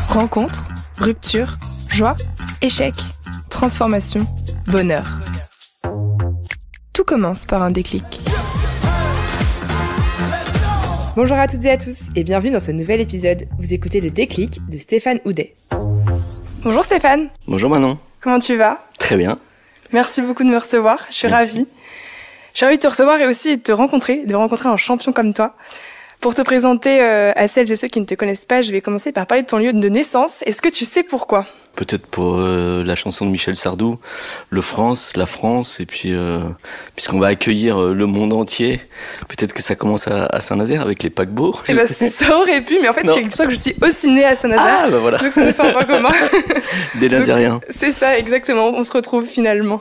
Rencontre, rupture, joie, échec, transformation, bonheur. Tout commence par un déclic. Bonjour à toutes et à tous et bienvenue dans ce nouvel épisode. Vous écoutez le déclic de Stéphane Houdet. Bonjour Stéphane. Bonjour Manon. Comment tu vas ? Très bien. Merci beaucoup de me recevoir, je suis ravie. Je suis ravie de te recevoir et aussi de te rencontrer, de rencontrer un champion comme toi. Pour te présenter à celles et ceux qui ne te connaissent pas, je vais commencer par parler de ton lieu de naissance. Est-ce que tu sais pourquoi ? Peut-être pour la chanson de Michel Sardou, la France, et puis puisqu'on va accueillir le monde entier, peut-être que ça commence à Saint-Nazaire avec les paquebots. Eh ben, ça aurait pu, mais en fait, figure-toi que je suis aussi née à Saint-Nazaire. Ah, bah voilà. Donc ça nous fait un point commun. Des Nazériens. C'est ça, exactement. On se retrouve finalement.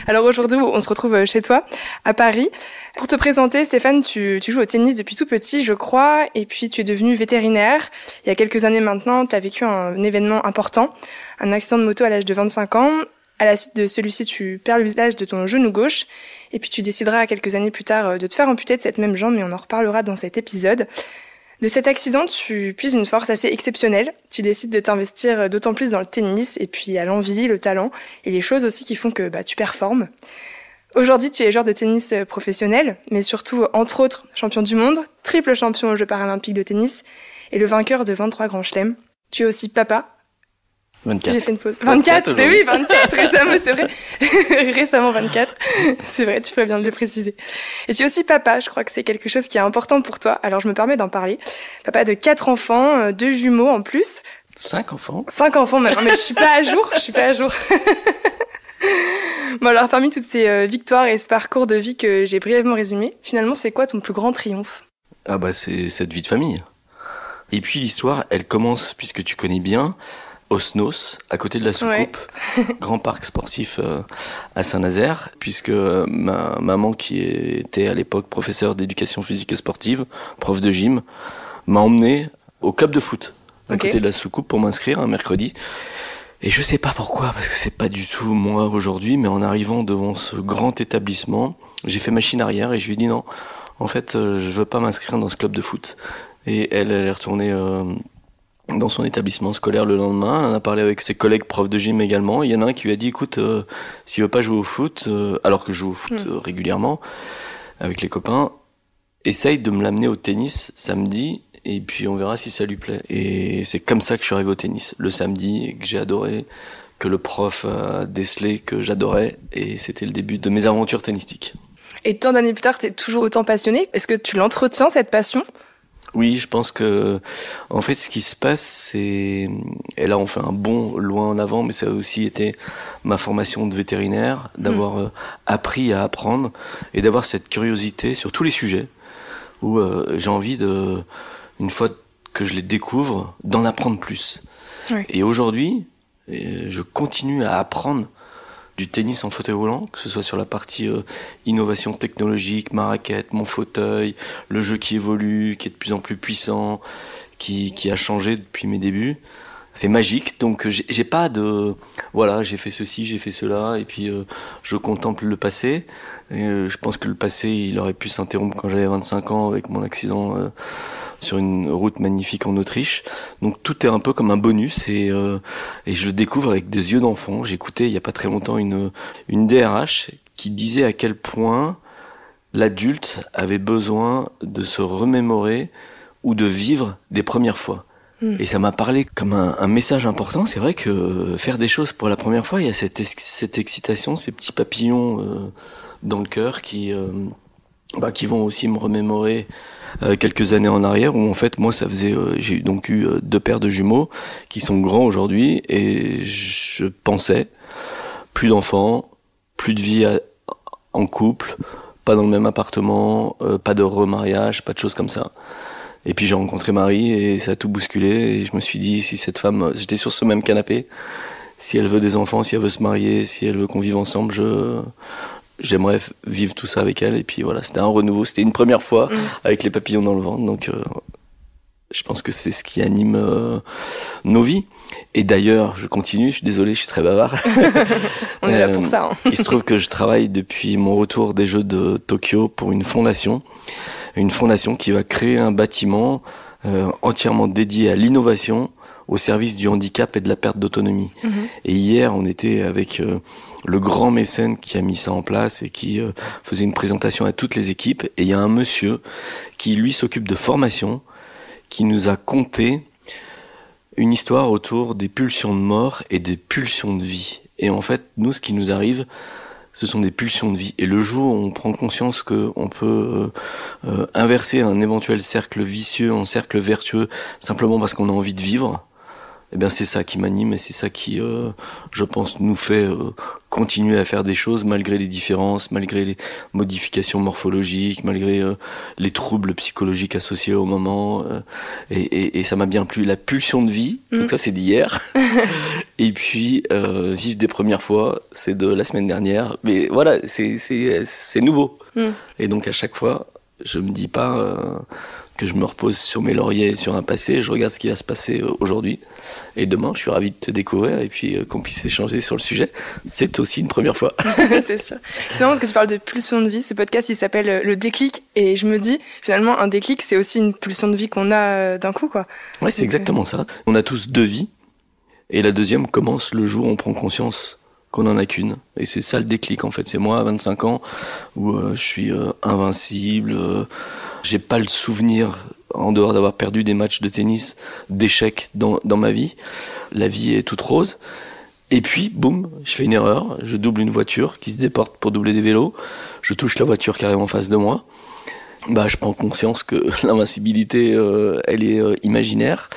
Alors aujourd'hui, on se retrouve chez toi, à Paris. Pour te présenter, Stéphane, tu joues au tennis depuis tout petit, je crois, et puis tu es devenu vétérinaire. Il y a quelques années maintenant, tu as vécu un événement important, un accident de moto à l'âge de 25 ans. À la suite de celui-ci, tu perds l'usage de ton genou gauche, et puis tu décideras quelques années plus tard de te faire amputer de cette même jambe, mais on en reparlera dans cet épisode. De cet accident, tu puises une force assez exceptionnelle. Tu décides de t'investir d'autant plus dans le tennis, et puis à l'envie, le talent, et les choses aussi qui font que tu performes. Aujourd'hui, tu es joueur de tennis professionnel, mais surtout, entre autres, champion du monde, triple champion aux Jeux paralympiques de tennis et le vainqueur de 23 grands chelems. Tu es aussi papa. 24. J'ai fait une pause. 24, mais oui, 24, récemment, c'est vrai. Récemment 24. C'est vrai, tu ferais bien de le préciser. Et tu es aussi papa, je crois que c'est quelque chose qui est important pour toi, alors je me permets d'en parler. Papa de 4 enfants, 2 jumeaux en plus. 5 enfants. 5 enfants maintenant, mais je suis pas à jour. Bon alors, parmi toutes ces victoires et ce parcours de vie que j'ai brièvement résumé, finalement, c'est quoi ton plus grand triomphe ? Ah bah c'est cette vie de famille. Et puis l'histoire, elle commence, puisque tu connais bien, au Snos, à côté de la Soucoupe, grand parc sportif à Saint-Nazaire, puisque ma maman, qui était à l'époque professeure d'éducation physique et sportive, prof de gym, m'a emmené au club de foot, à côté de la Soucoupe, pour m'inscrire un mercredi. Et je sais pas pourquoi, parce que c'est pas du tout moi aujourd'hui, mais en arrivant devant ce grand établissement, j'ai fait machine arrière et je lui ai dit non, en fait, je veux pas m'inscrire dans ce club de foot. Et elle est retournée dans son établissement scolaire le lendemain, elle a parlé avec ses collègues profs de gym également. Il y en a un qui lui a dit, écoute, s'il veut pas jouer au foot, alors que je joue au foot régulièrement avec les copains, essaye de me l'amener au tennis samedi, et puis on verra si ça lui plaît. Et c'est comme ça que je suis arrivé au tennis, le samedi, et que j'ai adoré, que le prof a décelé que j'adorais, et c'était le début de mes aventures tennistiques. Et tant d'années plus tard, t'es toujours autant passionné ? Est-ce que tu l'entretiens, cette passion ? Oui, je pense que, en fait, ce qui se passe, c'est, et là on fait un bond loin en avant, mais ça a aussi été ma formation de vétérinaire, d'avoir appris à apprendre, et d'avoir cette curiosité sur tous les sujets, où j'ai envie de, une fois que je les découvre, d'en apprendre plus. Oui. Et aujourd'hui, je continue à apprendre du tennis en fauteuil roulant, que ce soit sur la partie innovation technologique, ma raquette, mon fauteuil, le jeu qui évolue, qui est de plus en plus puissant, qui a changé depuis mes débuts. C'est magique, donc j'ai pas de... Voilà, j'ai fait ceci, j'ai fait cela, et puis je contemple le passé. Et, je pense que le passé, il aurait pu s'interrompre quand j'avais 25 ans avec mon accident sur une route magnifique en Autriche. Donc tout est un peu comme un bonus, et je le découvre avec des yeux d'enfant. J'écoutais il y a pas très longtemps une DRH qui disait à quel point l'adulte avait besoin de se remémorer ou de vivre des premières fois. Et ça m'a parlé comme un message important. C'est vrai que faire des choses pour la première fois, il y a cette excitation, ces petits papillons dans le cœur qui vont aussi me remémorer quelques années en arrière, où en fait moi ça faisait j'ai donc eu 2 paires de jumeaux qui sont grands aujourd'hui, et je pensais plus d'enfants, plus de vie en couple, pas dans le même appartement, pas de remariage, pas de choses comme ça. Et puis j'ai rencontré Marie et ça a tout bousculé, et je me suis dit, si cette femme, j'étais sur ce même canapé, si elle veut des enfants, si elle veut se marier, si elle veut qu'on vive ensemble, j'aimerais vivre tout ça avec elle. Et puis voilà, c'était un renouveau, c'était une première fois avec les papillons dans le ventre, donc je pense que c'est ce qui anime nos vies. Et d'ailleurs, je continue, je suis désolé, je suis très bavard. On est là pour ça. Hein. Il se trouve que je travaille depuis mon retour des Jeux de Tokyo pour une fondation qui va créer un bâtiment entièrement dédié à l'innovation au service du handicap et de la perte d'autonomie. Et hier, on était avec le grand mécène qui a mis ça en place et qui faisait une présentation à toutes les équipes. Et il y a un monsieur qui, lui, s'occupe de formation, qui nous a conté une histoire autour des pulsions de mort et des pulsions de vie. Et en fait, nous, ce qui nous arrive, ce sont des pulsions de vie. Et le jour où on prend conscience qu'on peut inverser un éventuel cercle vicieux en cercle vertueux simplement parce qu'on a envie de vivre, eh bien c'est ça qui m'anime et c'est ça qui, je pense, nous fait continuer à faire des choses malgré les différences, malgré les modifications morphologiques, malgré les troubles psychologiques associés au moment. Et ça m'a bien plu. La pulsion de vie, donc ça c'est d'hier. Et puis vivre des premières fois, c'est de la semaine dernière. Mais voilà, c'est nouveau. Et donc à chaque fois, je me dis pas que je me repose sur mes lauriers, sur un passé, je regarde ce qui va se passer aujourd'hui. Et demain, je suis ravi de te découvrir et puis qu'on puisse échanger sur le sujet. C'est aussi une première fois. C'est sûr. C'est marrant parce que tu parles de pulsion de vie. Ce podcast, il s'appelle Le Déclic. Et je me dis, finalement, un déclic, c'est aussi une pulsion de vie qu'on a d'un coup, quoi. Ouais, c'est exactement ça. On a tous 2 vies. Et la deuxième commence le jour où on prend conscience qu'on n'en a qu'une. Et c'est ça le déclic, en fait. C'est moi, à 25 ans, où je suis invincible. J'ai pas le souvenir, en dehors d'avoir perdu des matchs de tennis, d'échecs dans ma vie. La vie est toute rose. Et puis, boum, je fais une erreur. Je double une voiture qui se déporte pour doubler des vélos. Je touche la voiture qui arrive en face de moi. Je prends conscience que l'invincibilité, elle est imaginaire,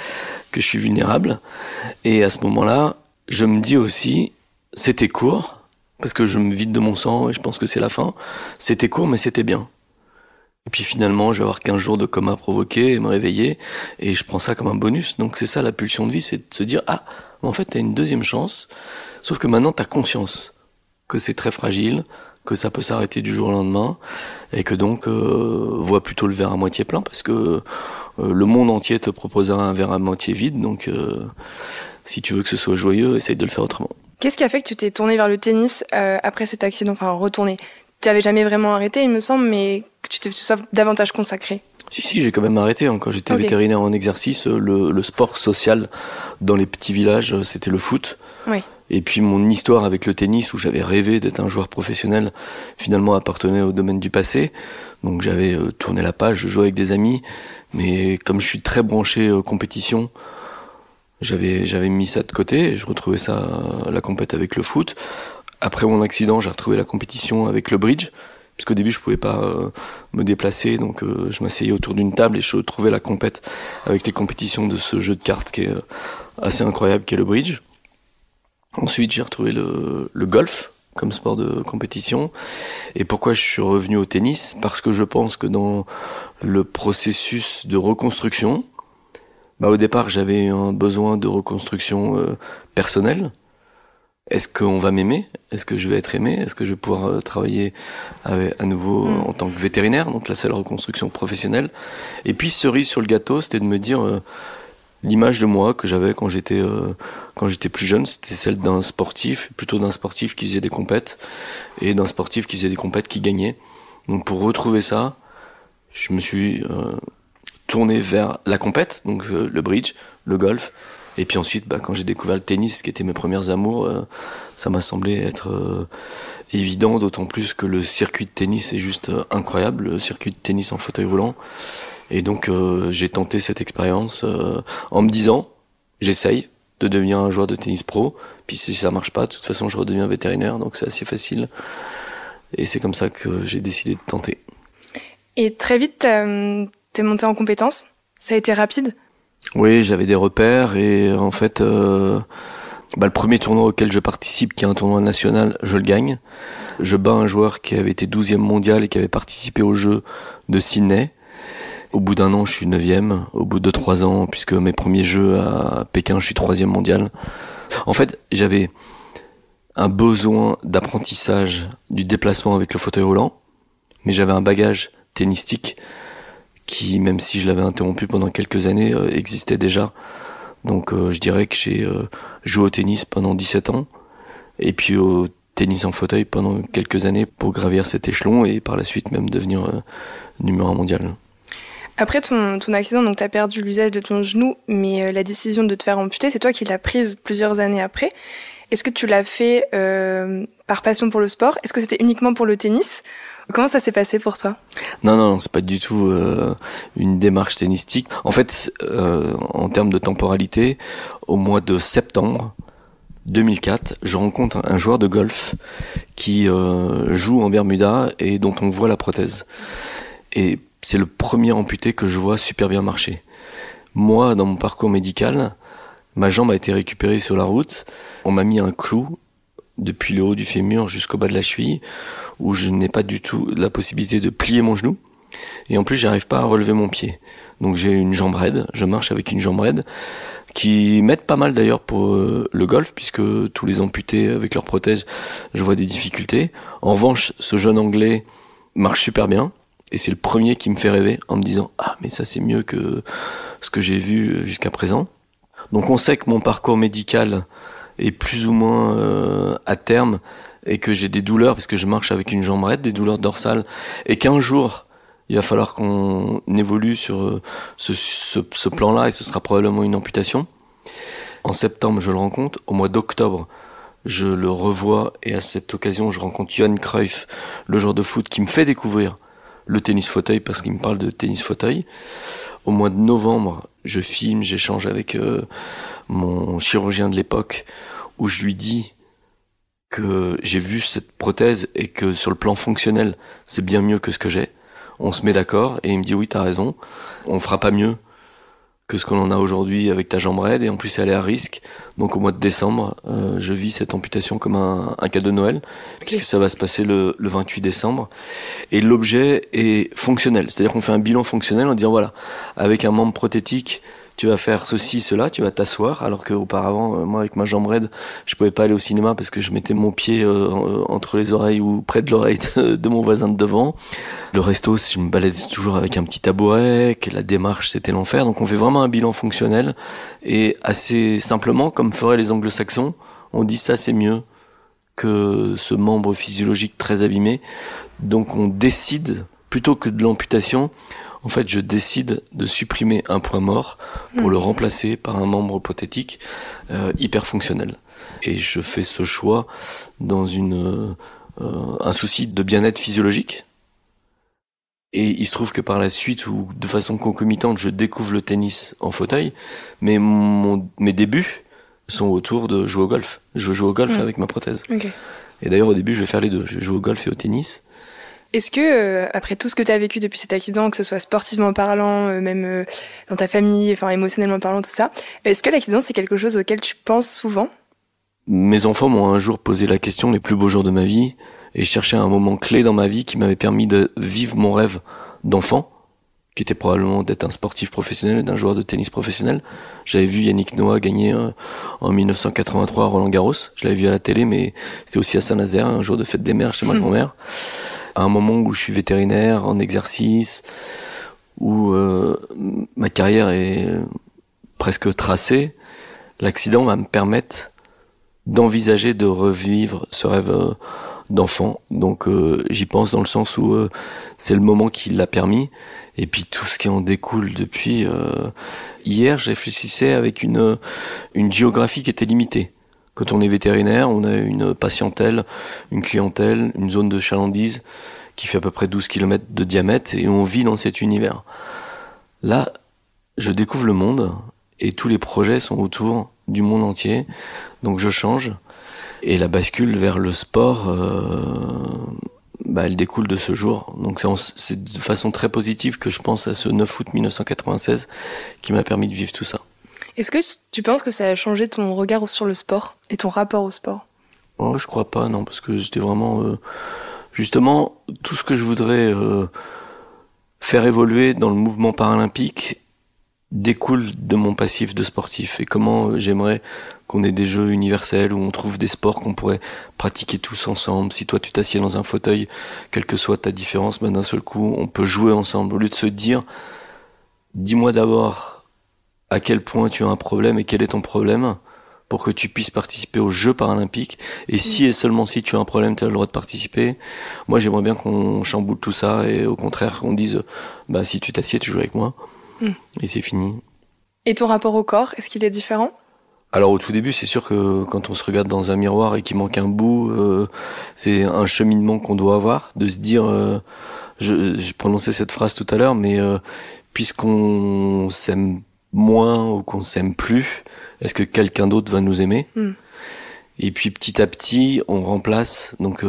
que je suis vulnérable. Et à ce moment-là, je me dis aussi, c'était court, parce que je me vide de mon sang et je pense que c'est la fin. C'était court, mais c'était bien. Et puis finalement, je vais avoir 15 jours de coma provoqué et me réveiller. Et je prends ça comme un bonus. Donc c'est ça la pulsion de vie, c'est de se dire, en fait, t'as une deuxième chance. Sauf que maintenant, t'as conscience que c'est très fragile, que ça peut s'arrêter du jour au lendemain. Et que donc, vois plutôt le verre à moitié plein, parce que le monde entier te proposera un verre à moitié vide. Donc si tu veux que ce soit joyeux, essaye de le faire autrement. Qu'est-ce qui a fait que tu t'es tourné vers le tennis après cet accident, enfin retourné? Tu n'avais jamais vraiment arrêté, il me semble, mais que tu te sois davantage consacré. Si, j'ai quand même arrêté. Quand j'étais vétérinaire en exercice, le sport social dans les petits villages, c'était le foot. Oui. Et puis mon histoire avec le tennis, où j'avais rêvé d'être un joueur professionnel, finalement appartenait au domaine du passé. Donc j'avais tourné la page, je jouais avec des amis, mais comme je suis très branché compétition, j'avais mis ça de côté et je retrouvais ça, la compète avec le foot. Après mon accident, j'ai retrouvé la compétition avec le bridge, puisqu'au début je pouvais pas me déplacer, donc je m'asseyais autour d'une table et je trouvais la compète avec les compétitions de ce jeu de cartes qui est assez incroyable, qui est le bridge. Ensuite, j'ai retrouvé le golf comme sport de compétition. Et pourquoi je suis revenu au tennis? Parce que je pense que dans le processus de reconstruction, au départ, j'avais un besoin de reconstruction personnelle. Est-ce qu'on va m'aimer? Est-ce que je vais être aimé? Est-ce que je vais pouvoir travailler à nouveau en tant que vétérinaire? Donc là, c'est la reconstruction professionnelle. Et puis, cerise sur le gâteau, c'était de me dire... l'image de moi que j'avais quand j'étais plus jeune, c'était celle d'un sportif, plutôt d'un sportif qui faisait des compètes, et d'un sportif qui faisait des compètes qui gagnait. Donc pour retrouver ça, je me suis tourné vers la compète, donc le bridge, le golf, et puis ensuite, quand j'ai découvert le tennis, qui était mes premières amours, ça m'a semblé être évident, d'autant plus que le circuit de tennis est juste incroyable, le circuit de tennis en fauteuil roulant. Et donc j'ai tenté cette expérience en me disant, j'essaye de devenir un joueur de tennis pro, puis si ça marche pas, de toute façon je redeviens vétérinaire, donc c'est assez facile. Et c'est comme ça que j'ai décidé de tenter. Et très vite, t'es monté en compétence? Ça a été rapide? Oui, j'avais des repères et en fait, le premier tournoi auquel je participe, qui est un tournoi national, je le gagne. Je bats un joueur qui avait été 12e mondial et qui avait participé aux Jeux de Sydney. Au bout d'un an, je suis 9e. Au bout de 3 ans, puisque mes premiers Jeux à Pékin, je suis 3e mondial. En fait, j'avais un besoin d'apprentissage du déplacement avec le fauteuil roulant, mais j'avais un bagage tennistique qui, même si je l'avais interrompu pendant quelques années, existait déjà. Donc je dirais que j'ai joué au tennis pendant 17 ans, et puis au tennis en fauteuil pendant quelques années pour gravir cet échelon, et par la suite même devenir numéro 1 mondial. Après ton accident, donc tu as perdu l'usage de ton genou, mais la décision de te faire amputer, c'est toi qui l'as prise plusieurs années après. Est-ce que tu l'as fait par passion pour le sport? Est-ce que c'était uniquement pour le tennis? Comment ça s'est passé pour toi? Non, c'est pas du tout une démarche tennistique. En fait, en termes de temporalité, au mois de septembre 2004, je rencontre un joueur de golf qui joue en Bermuda et dont on voit la prothèse. Et c'est le premier amputé que je vois super bien marcher. Moi, dans mon parcours médical, ma jambe a été récupérée sur la route. On m'a mis un clou depuis le haut du fémur jusqu'au bas de la cheville, où je n'ai pas du tout la possibilité de plier mon genou. Et en plus, j'arrive pas à relever mon pied. Donc j'ai une jambe raide, je marche avec une jambe raide, qui m'aide pas mal d'ailleurs pour le golf, puisque tous les amputés avec leur prothèse, je vois des difficultés. En revanche, ce jeune Anglais marche super bien, et c'est le premier qui me fait rêver en me disant « Ah, mais ça c'est mieux que ce que j'ai vu jusqu'à présent ». Donc on sait que mon parcours médical est plus ou moins à terme, et que j'ai des douleurs, parce que je marche avec une jambe raide, des douleurs dorsales, et qu'un jour, il va falloir qu'on évolue sur ce plan-là, et ce sera probablement une amputation. En septembre, je le rencontre. Au mois d'octobre, je le revois, et à cette occasion, je rencontre Johan Cruyff, le joueur de foot, qui me fait découvrir le tennis fauteuil, parce qu'il me parle de tennis fauteuil. Au mois de novembre, je filme, j'échange avec mon chirurgien de l'époque, où je lui dis que j'ai vu cette prothèse et que sur le plan fonctionnel, c'est bien mieux que ce que j'ai. On se met d'accord et il me dit oui, t'as raison, on fera pas mieux que ce qu'on en a aujourd'hui avec ta jambe raide, et en plus elle est à risque. Donc au mois de décembre, je vis cette amputation comme un cadeau de Noël, puisque ça va se passer le 28 décembre. Et l'objet est fonctionnel, c'est-à-dire qu'on fait un bilan fonctionnel en disant voilà, avec un membre prothétique, tu vas faire ceci, cela, tu vas t'asseoir, alors qu'auparavant, moi avec ma jambe raide, je pouvais pas aller au cinéma parce que je mettais mon pied entre les oreilles ou près de l'oreille de mon voisin de devant. Le resto, je me baladais toujours avec un petit tabouret, que la démarche c'était l'enfer. Donc on fait vraiment un bilan fonctionnel, et assez simplement, comme feraient les anglo-saxons, on dit ça c'est mieux que ce membre physiologique très abîmé. Donc on décide, plutôt que de l'amputation, en fait, je décide de supprimer un point mort pour le remplacer par un membre prothétique hyper fonctionnel. Et je fais ce choix dans un souci de bien-être physiologique. Et il se trouve que par la suite, ou de façon concomitante, je découvre le tennis en fauteuil, mais mes débuts sont autour de jouer au golf. Je veux jouer au golf avec ma prothèse. Okay. Et d'ailleurs, au début, je vais faire les deux. Je vais jouer au golf et au tennis. Est-ce que, après tout ce que tu as vécu depuis cet accident, que ce soit sportivement parlant, même dans ta famille, enfin émotionnellement parlant, tout ça, est-ce que l'accident, c'est quelque chose auquel tu penses souvent? Mes enfants m'ont un jour posé la question, les plus beaux jours de ma vie, et je cherchais un moment clé dans ma vie qui m'avait permis de vivre mon rêve d'enfant, qui était probablement d'être un sportif professionnel, d'un joueur de tennis professionnel. J'avais vu Yannick Noah gagner en 1983 à Roland-Garros. Je l'avais vu à la télé, mais c'était aussi à Saint-Nazaire, un jour de fête des mères chez ma grand-mère. À un moment où je suis vétérinaire, en exercice, où ma carrière est presque tracée, l'accident va me permettre d'envisager de revivre ce rêve d'enfant. Donc j'y pense dans le sens où c'est le moment qui l'a permis, et puis tout ce qui en découle depuis. Hier, je réfléchissais avec une géographie qui était limitée. Quand on est vétérinaire, on a une patientèle, une clientèle, une zone de chalandise qui fait à peu près 12 km de diamètre, et on vit dans cet univers. Là, je découvre le monde, et tous les projets sont autour du monde entier. Donc je change, et la bascule vers le sport, elle découle de ce jour. Donc c'est de façon très positive que je pense à ce 9 août 1996 qui m'a permis de vivre tout ça. Est-ce que tu penses que ça a changé ton regard sur le sport et ton rapport au sport? Oh, je crois pas, non, parce que j'étais vraiment... justement, tout ce que je voudrais faire évoluer dans le mouvement paralympique découle de mon passif de sportif, et comment j'aimerais qu'on ait des jeux universels où on trouve des sports qu'on pourrait pratiquer tous ensemble. Si toi tu t'assieds dans un fauteuil, quelle que soit ta différence, d'un seul coup on peut jouer ensemble, au lieu de se dire dis-moi d'abord à quel point tu as un problème et quel est ton problème pour que tu puisses participer aux Jeux paralympiques. Et si et seulement si tu as un problème, tu as le droit de participer. Moi, j'aimerais bien qu'on chamboule tout ça et au contraire qu'on dise, si tu t'assieds, tu joues avec moi. Et c'est fini. Et ton rapport au corps, est-ce qu'il est différent ? Alors au tout début, c'est sûr que quand on se regarde dans un miroir et qu'il manque un bout, c'est un cheminement qu'on doit avoir, de se dire, j'ai prononcé cette phrase tout à l'heure, mais puisqu'on s'aime moins ou qu'on s'aime plus, est-ce que quelqu'un d'autre va nous aimer ? Et puis petit à petit, on remplace donc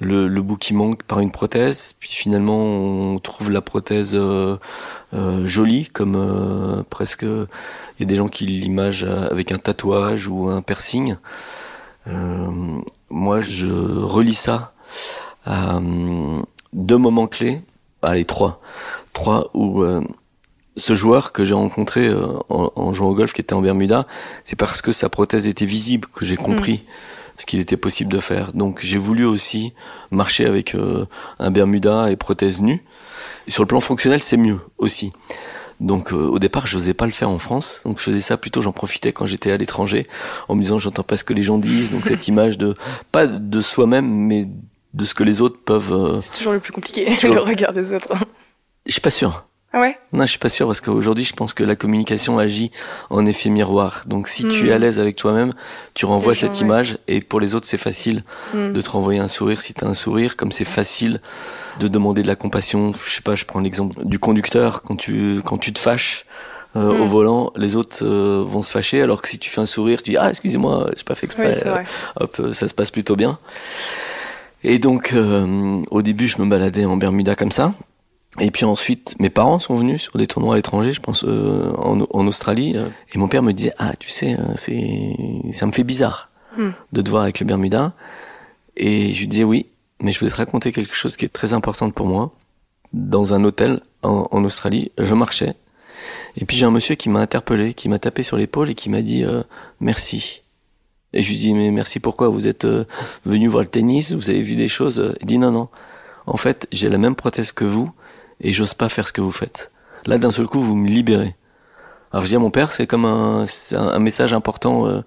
le bout qui manque par une prothèse. Puis finalement, on trouve la prothèse jolie, comme presque. Il y a des gens qui l'imagent avec un tatouage ou un piercing. Moi, je relie ça à 2 moments clés. Allez, 3 où ce joueur que j'ai rencontré en jouant au golf, qui était en Bermuda, c'est parce que sa prothèse était visible que j'ai compris ce qu'il était possible de faire. Donc j'ai voulu aussi marcher avec un Bermuda et prothèse nue. Et sur le plan fonctionnel, c'est mieux aussi. Donc au départ, je n'osais pas le faire en France. Donc je faisais ça plutôt, j'en profitais quand j'étais à l'étranger, en me disant j'entends pas ce que les gens disent. Donc cette image pas de soi-même, mais de ce que les autres peuvent... C'est toujours le plus compliqué, le regard des autres. Je suis pas sûr. Ah ouais ? Non, je suis pas sûr parce qu'aujourd'hui, je pense que la communication agit en effet miroir. Donc, si tu es à l'aise avec toi-même, tu renvoies cette image et pour les autres, c'est facile de te renvoyer un sourire si t'as un sourire, comme c'est facile de demander de la compassion. Je sais pas, je prends l'exemple du conducteur. Quand tu te fâches au volant, les autres vont se fâcher alors que si tu fais un sourire, tu dis « Ah, excusez-moi, j'ai pas fait exprès. Hop, ça se passe plutôt bien. Et donc, au début, je me baladais en Bermuda comme ça. Et puis ensuite, mes parents sont venus sur des tournois à l'étranger, je pense en Australie, et mon père me disait tu sais, ça me fait bizarre de te voir avec le Bermuda. Et je lui disais oui, mais je voulais te raconter quelque chose qui est très important pour moi. Dans un hôtel en Australie, je marchais, et puis j'ai un monsieur qui m'a interpellé, qui m'a tapé sur l'épaule et qui m'a dit merci. Et je lui dis mais merci pourquoi ? Vous êtes venu voir le tennis, vous avez vu des choses ? Il dit non. En fait, j'ai la même prothèse que vous. Et j'ose pas faire ce que vous faites. Là, d'un seul coup, vous me libérez. Alors je dis à mon père, c'est comme un message important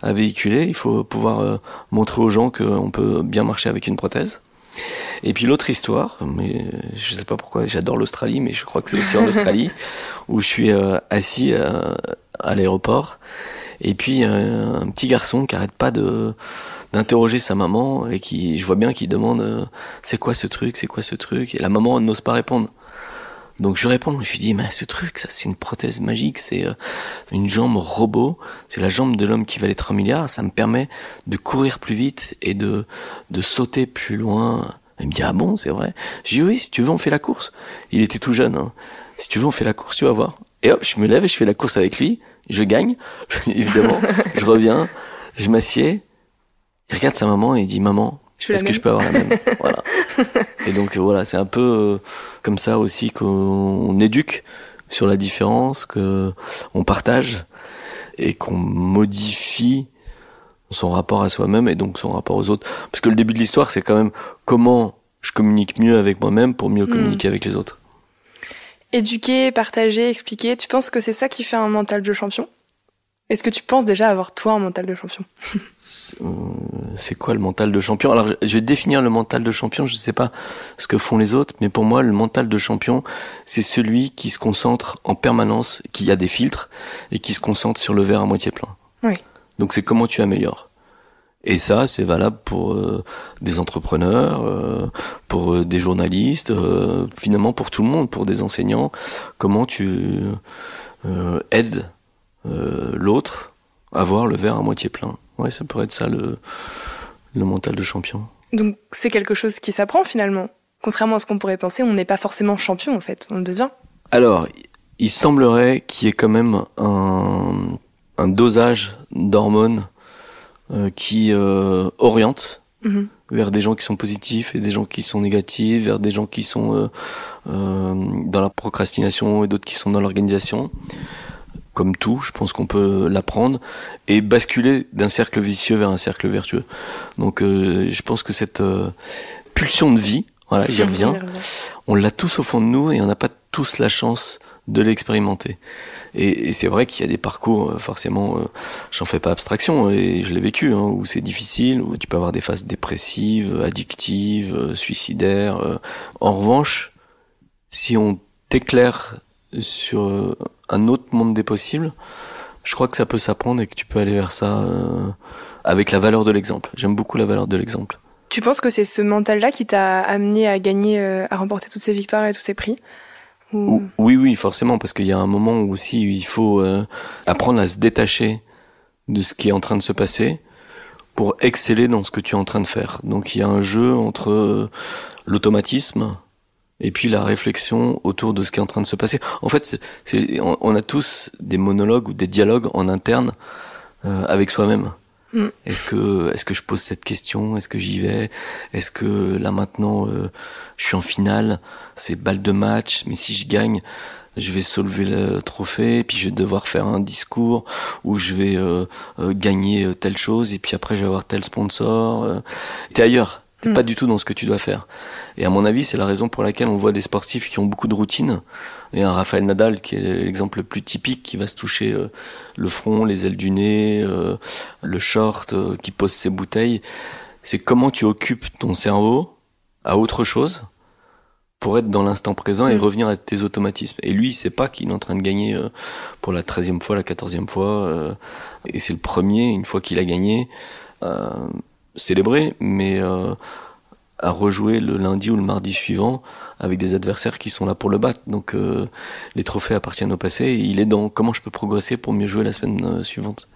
à véhiculer. Il faut pouvoir montrer aux gens qu'on peut bien marcher avec une prothèse. Et puis l'autre histoire, mais je sais pas pourquoi, j'adore l'Australie, mais je crois que c'est aussi en Australie, où je suis assis à l'aéroport. Et puis un petit garçon qui arrête pas d'interroger sa maman et je vois bien qu'il demande c'est quoi ce truc, et la maman n'ose pas répondre. Donc je réponds, je lui dis mais ce truc, ça c'est une prothèse magique, c'est une jambe robot, c'est la jambe de l'homme qui valait 3 milliards, ça me permet de courir plus vite et de sauter plus loin. Il me dit ah bon, c'est vrai? Je dis oui, si tu veux on fait la course. Il était tout jeune, hein. Si tu veux on fait la course, tu vas voir. Et hop, je me lève et je fais la course avec lui, je gagne, évidemment, je reviens, je m'assieds. Il regarde sa maman et il dit maman, est-ce que je peux avoir la même? Voilà. Et donc voilà, c'est un peu comme ça aussi qu'on éduque sur la différence, qu'on partage et qu'on modifie son rapport à soi-même et donc son rapport aux autres. Parce que le début de l'histoire, c'est quand même comment je communique mieux avec moi-même pour mieux communiquer avec les autres. Éduquer, partager, expliquer, tu penses que c'est ça qui fait un mental de champion ? Est-ce que tu penses déjà avoir, toi, un mental de champion ? C'est quoi le mental de champion ? Alors, je vais définir le mental de champion, je sais pas ce que font les autres, mais pour moi, le mental de champion, c'est celui qui se concentre en permanence, qui a des filtres, et qui se concentre sur le verre à moitié plein. Oui. Donc, c'est comment tu améliores. Et ça, c'est valable pour des entrepreneurs, pour des journalistes, finalement pour tout le monde, pour des enseignants. Comment tu aides l'autre à voir le verre à moitié plein. Ouais, ça pourrait être ça le mental de champion. Donc c'est quelque chose qui s'apprend finalement. Contrairement à ce qu'on pourrait penser, on n'est pas forcément champion en fait, on le devient. Alors, il semblerait qu'il y ait quand même un dosage d'hormones qui oriente vers des gens qui sont positifs et des gens qui sont négatifs, vers des gens qui sont dans la procrastination et d'autres qui sont dans l'organisation. Comme tout, je pense qu'on peut l'apprendre et basculer d'un cercle vicieux vers un cercle vertueux. Donc je pense que cette pulsion de vie, voilà, j'y reviens, on l'a tous au fond de nous et on n'a pas tous la chance de l'expérimenter. Et c'est vrai qu'il y a des parcours, forcément, j'en fais pas abstraction, et je l'ai vécu, hein, où c'est difficile, où tu peux avoir des phases dépressives, addictives, suicidaires. En revanche, si on t'éclaire sur un autre monde des possibles, je crois que ça peut s'apprendre et que tu peux aller vers ça avec la valeur de l'exemple. J'aime beaucoup la valeur de l'exemple. Tu penses que c'est ce mental-là qui t'a amené à gagner, à remporter toutes ces victoires et tous ces prix ? Oui, forcément, parce qu'il y a un moment où aussi il faut apprendre à se détacher de ce qui est en train de se passer pour exceller dans ce que tu es en train de faire. Donc il y a un jeu entre l'automatisme et puis la réflexion autour de ce qui est en train de se passer. En fait, on a tous des monologues ou des dialogues en interne avec soi-même. Est-ce que je pose cette question? Est-ce que j'y vais? Est-ce que là maintenant je suis en finale? C'est balle de match, mais si je gagne, je vais soulever le trophée, puis je vais devoir faire un discours où je vais gagner telle chose, et puis après je vais avoir tel sponsor. T'es ailleurs. T'es pas du tout dans ce que tu dois faire. Et à mon avis, c'est la raison pour laquelle on voit des sportifs qui ont beaucoup de routine. Et un Rafael Nadal, qui est l'exemple le plus typique, qui va se toucher le front, les ailes du nez, le short, qui pose ses bouteilles. C'est comment tu occupes ton cerveau à autre chose pour être dans l'instant présent et revenir à tes automatismes. Et lui, il sait pas qu'il est en train de gagner pour la 13e fois, la 14e fois. Et c'est le premier, une fois qu'il a gagné, célébrer, mais à rejouer le lundi ou le mardi suivant avec des adversaires qui sont là pour le battre. Donc les trophées appartiennent au passé, et il est dans comment je peux progresser pour mieux jouer la semaine suivante.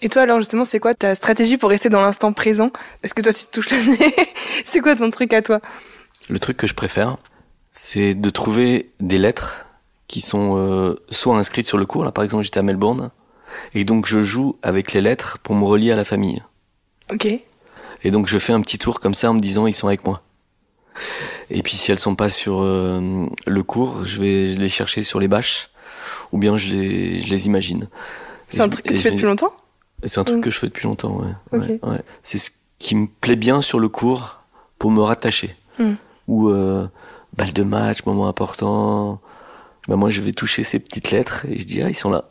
Et toi alors justement, c'est quoi ta stratégie pour rester dans l'instant présent? Est-ce que toi tu te touches le nez? C'est quoi ton truc à toi? Le truc que je préfère, c'est de trouver des lettres qui sont soit inscrites sur le cours. Là par exemple j'étais à Melbourne, et donc je joue avec les lettres pour me relier à la famille. Ok. Et donc je fais un petit tour comme ça en me disant ils sont avec moi. Et puis si elles sont pas sur le cours, je vais les chercher sur les bâches, ou bien je les imagine. C'est un truc que tu fais depuis longtemps? C'est un truc que je fais depuis longtemps, ouais. Okay. Ouais. C'est ce qui me plaît bien sur le cours pour me rattacher. Ou balle de match, moment important. Ben moi je vais toucher ces petites lettres et je dis ils sont là.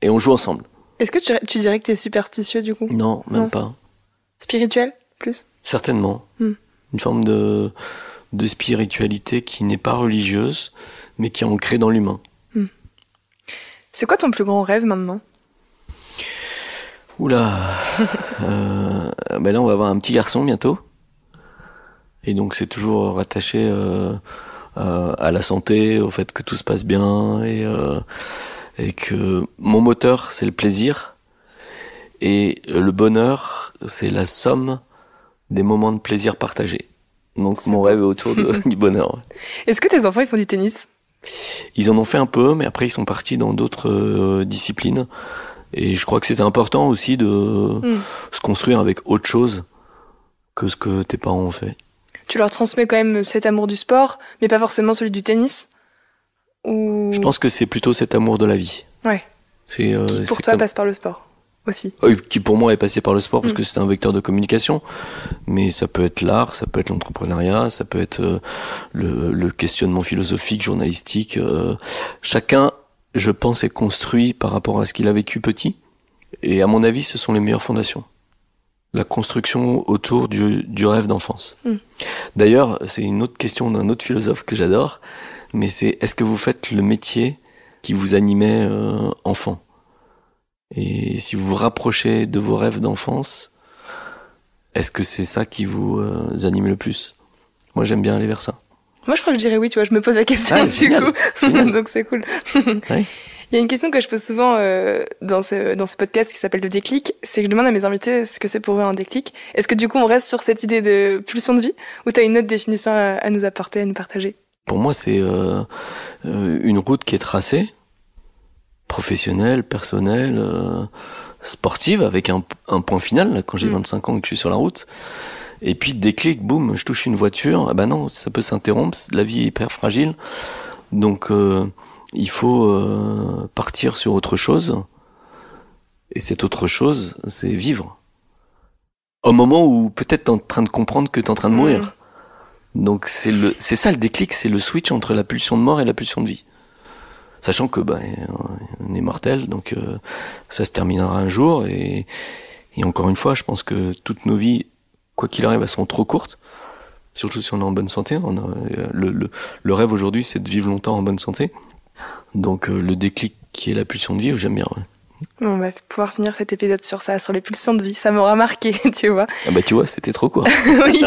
Et on joue ensemble. Est-ce que tu dirais que t'es superstitieux du coup? Non, même pas. Spirituel, plus? Certainement. Une forme de spiritualité qui n'est pas religieuse, mais qui est ancrée dans l'humain. C'est quoi ton plus grand rêve maintenant? Oula. Ben là, on va avoir un petit garçon bientôt. Et donc, c'est toujours rattaché à la santé, au fait que tout se passe bien, et que mon moteur, c'est le plaisir. Et le bonheur, c'est la somme des moments de plaisir partagés. Donc mon rêve est autour du bonheur. Est-ce que tes enfants ils font du tennis? Ils en ont fait un peu, mais après ils sont partis dans d'autres disciplines. Et je crois que c'était important aussi de se construire avec autre chose que ce que tes parents ont fait. Tu leur transmets quand même cet amour du sport, mais pas forcément celui du tennis? Ou... Je pense que c'est plutôt cet amour de la vie. Ouais. Qui pour toi passe par le sport aussi. Oui, qui pour moi est passé par le sport parce que c'est un vecteur de communication. Mais ça peut être l'art, ça peut être l'entrepreneuriat, ça peut être le questionnement philosophique, journalistique. Chacun, je pense, est construit par rapport à ce qu'il a vécu petit. Et à mon avis, ce sont les meilleures fondations. La construction autour du rêve d'enfance. D'ailleurs, c'est une autre question d'un autre philosophe que j'adore, mais c'est est-ce que vous faites le métier qui vous animait enfant? Et si vous vous rapprochez de vos rêves d'enfance, est-ce que c'est ça qui vous anime le plus? Moi, j'aime bien aller vers ça. Moi, je crois que je dirais oui, tu vois, je me pose la question du coup. Donc, c'est cool. Ouais. Il y a une question que je pose souvent dans ce podcast qui s'appelle Le Déclic, c'est que je demande à mes invités ce que c'est pour eux un déclic. Est-ce que du coup, on reste sur cette idée de pulsion de vie, ou t'as une autre définition à nous apporter, à nous partager? Pour moi, c'est une route qui est tracée, professionnelle, personnelle, sportive, avec un point final, là, quand j'ai 25 ans et que je suis sur la route. Et puis, déclic, boum, je touche une voiture. Ah ben non, ça peut s'interrompre, la vie est hyper fragile. Donc, il faut partir sur autre chose. Et cette autre chose, c'est vivre. Au moment où peut-être t'es en train de comprendre que t'es en train de mourir. Donc c'est ça le déclic, c'est le switch entre la pulsion de mort et la pulsion de vie. Sachant que on est mortel, donc ça se terminera un jour. Et encore une fois, je pense que toutes nos vies, quoi qu'il arrive, elles sont trop courtes. Surtout si on est en bonne santé. Le rêve aujourd'hui, c'est de vivre longtemps en bonne santé. Donc le déclic qui est la pulsion de vie, j'aime bien. Ouais. On va pouvoir finir cet épisode sur ça, sur les pulsions de vie. Ça m'aura marqué, tu vois. Ah bah tu vois, c'était trop court. Oui,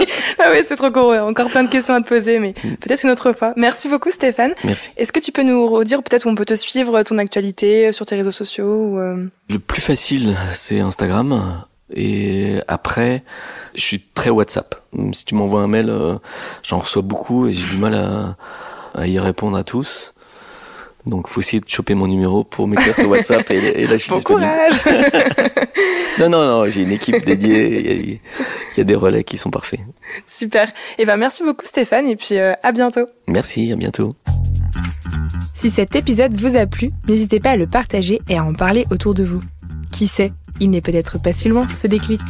c'est trop court. Ouais. Encore plein de questions à te poser, mais peut-être une autre fois. Merci beaucoup, Stéphane. Merci. Est-ce que tu peux nous redire peut-être où on peut te suivre, ton actualité sur tes réseaux sociaux Le plus facile, c'est Instagram. Et après, je suis très WhatsApp. Si tu m'envoies un mail, j'en reçois beaucoup et j'ai du mal à y répondre à tous. Donc, faut essayer de choper mon numéro pour m'écrire sur WhatsApp et là, je suis disponible. Courage. Non, j'ai une équipe dédiée. Il y a des relais qui sont parfaits. Super. Merci beaucoup, Stéphane, et puis à bientôt. Merci, à bientôt. Si cet épisode vous a plu, n'hésitez pas à le partager et à en parler autour de vous. Qui sait, il n'est peut-être pas si loin, ce déclic.